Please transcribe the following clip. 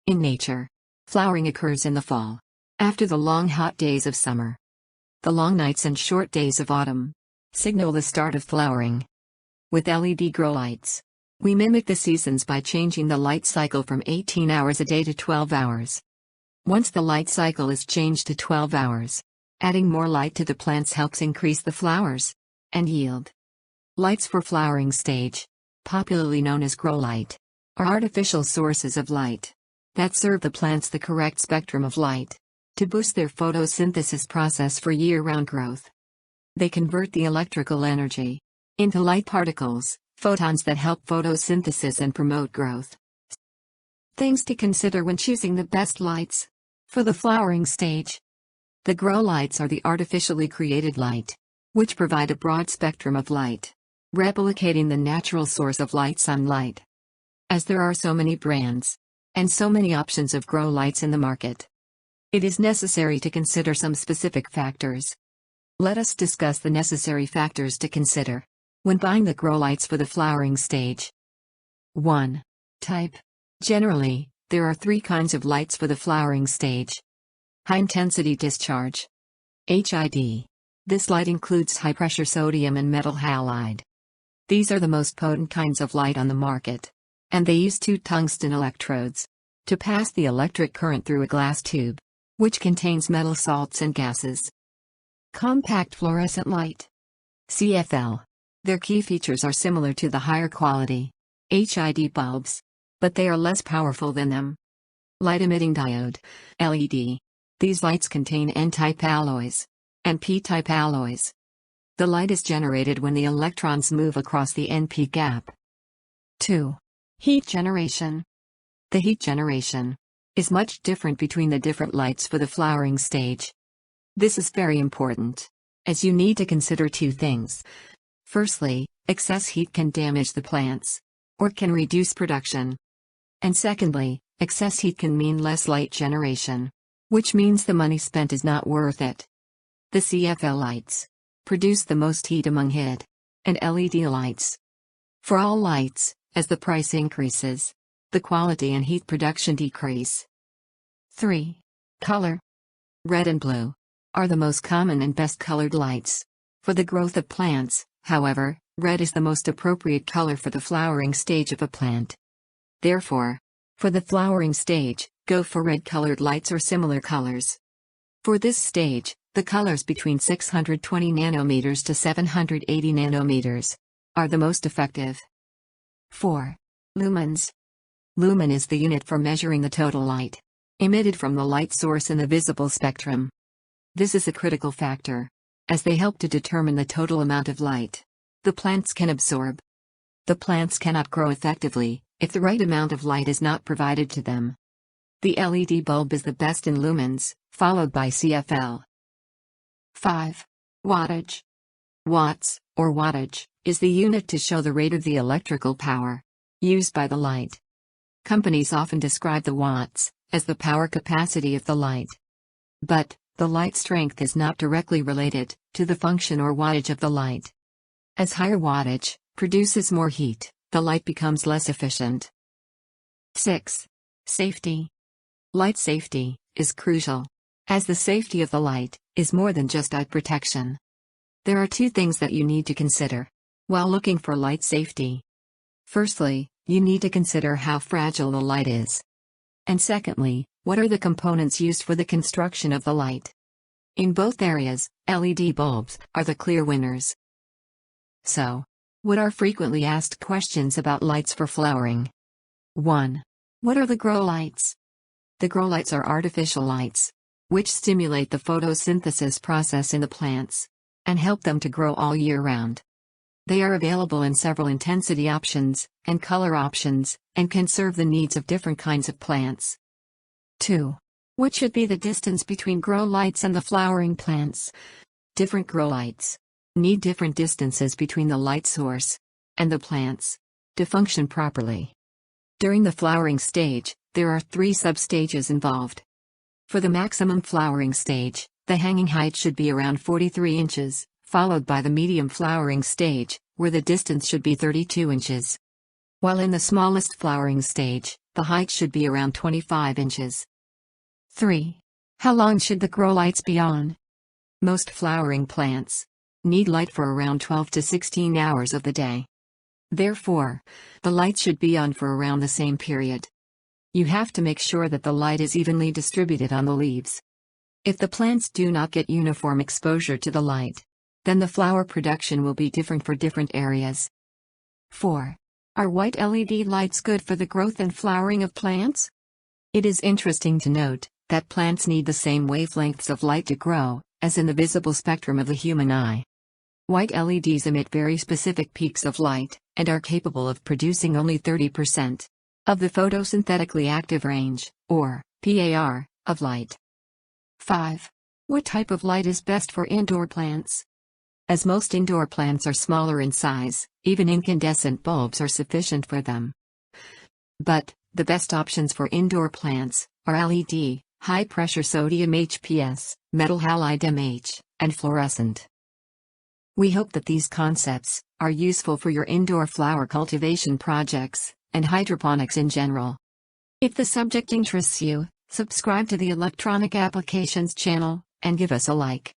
In nature, flowering occurs in the fall, after the long hot days of summer. The long nights and short days of autumn signal the start of flowering. With LED grow lights, we mimic the seasons by changing the light cycle from 18 hours a day to 12 hours. Once the light cycle is changed to 12 hours, adding more light to the plants helps increase the flowers and yield. Lights for flowering stage, popularly known as grow light, are artificial sources of light that serve the plants the correct spectrum of light to boost their photosynthesis process for year-round growth. They convert the electrical energy into light particles, photons that help photosynthesis and promote growth. Things to consider when choosing the best lights for the flowering stage. The grow lights are the artificially created light, which provide a broad spectrum of light, replicating the natural source of light, sunlight. As there are so many brands and so many options of grow lights in the market, it is necessary to consider some specific factors. Let us discuss the necessary factors to consider when buying the grow lights for the flowering stage. 1. Type. Generally, there are 3 kinds of lights for the flowering stage. High-intensity discharge. HID. This light includes high-pressure sodium and metal halide. These are the most potent kinds of light on the market, and they use 2 tungsten electrodes to pass the electric current through a glass tube, which contains metal salts and gases. Compact fluorescent light. CFL. Their key features are similar to the higher quality HID bulbs, but they are less powerful than them. Light-emitting diode, LED. These lights contain N-type alloys and P-type alloys. The light is generated when the electrons move across the NP gap. 2. Heat generation. The heat generation is much different between the different lights for the flowering stage. This is very important, as you need to consider 2 things. Firstly, excess heat can damage the plants, or can reduce production. And secondly, excess heat can mean less light generation, which means the money spent is not worth it. The CFL lights produce the most heat among HID and LED lights. For all lights, as the price increases, the quality and heat production decrease. 3. Color. Red and blue are the most common and best colored lights for the growth of plants. However, red is the most appropriate color for the flowering stage of a plant. Therefore, for the flowering stage, go for red-colored lights or similar colors. For this stage, the colors between 620 nanometers to 780 nanometers are the most effective. 4. Lumens. Lumen is the unit for measuring the total light emitted from the light source in the visible spectrum. This is a critical factor, as they help to determine the total amount of light the plants can absorb. The plants cannot grow effectively if the right amount of light is not provided to them. The LED bulb is the best in lumens, followed by CFL. 5. Wattage. Watts, or wattage, is the unit to show the rate of the electrical power used by the light. Companies often describe the watts as the power capacity of the light. But the light strength is not directly related to the function or wattage of the light. As higher wattage produces more heat, the light becomes less efficient. 6. Safety. Light safety is crucial, as the safety of the light is more than just eye protection. There are 2 things that you need to consider while looking for light safety. Firstly, you need to consider how fragile the light is. And secondly, what are the components used for the construction of the light? In both areas, LED bulbs are the clear winners. So, what are frequently asked questions about lights for flowering? 1. What are the grow lights? The grow lights are artificial lights, which stimulate the photosynthesis process in the plants and help them to grow all year round. They are available in several intensity options and color options, and can serve the needs of different kinds of plants. 2. What should be the distance between grow lights and the flowering plants? Different grow lights need different distances between the light source and the plants to function properly. During the flowering stage, there are 3 substages involved. For the maximum flowering stage, the hanging height should be around 43 inches, followed by the medium flowering stage, where the distance should be 32 inches. while in the smallest flowering stage, the height should be around 25 inches. 3. How long should the grow lights be on? Most flowering plants need light for around 12 to 16 hours of the day. Therefore, the light should be on for around the same period. You have to make sure that the light is evenly distributed on the leaves. If the plants do not get uniform exposure to the light, then the flower production will be different for different areas. 4. Are white LED lights good for the growth and flowering of plants? It is interesting to note that plants need the same wavelengths of light to grow, as in the visible spectrum of the human eye. White LEDs emit very specific peaks of light, and are capable of producing only 30% of the photosynthetically active range, or PAR, of light. 5. What type of light is best for indoor plants? As most indoor plants are smaller in size, even incandescent bulbs are sufficient for them. But, the best options for indoor plants are LED, high-pressure sodium HPS, metal halide MH, and fluorescent. We hope that these concepts are useful for your indoor flower cultivation projects, and hydroponics in general. If the subject interests you, subscribe to the Electronic Applications channel, and give us a like.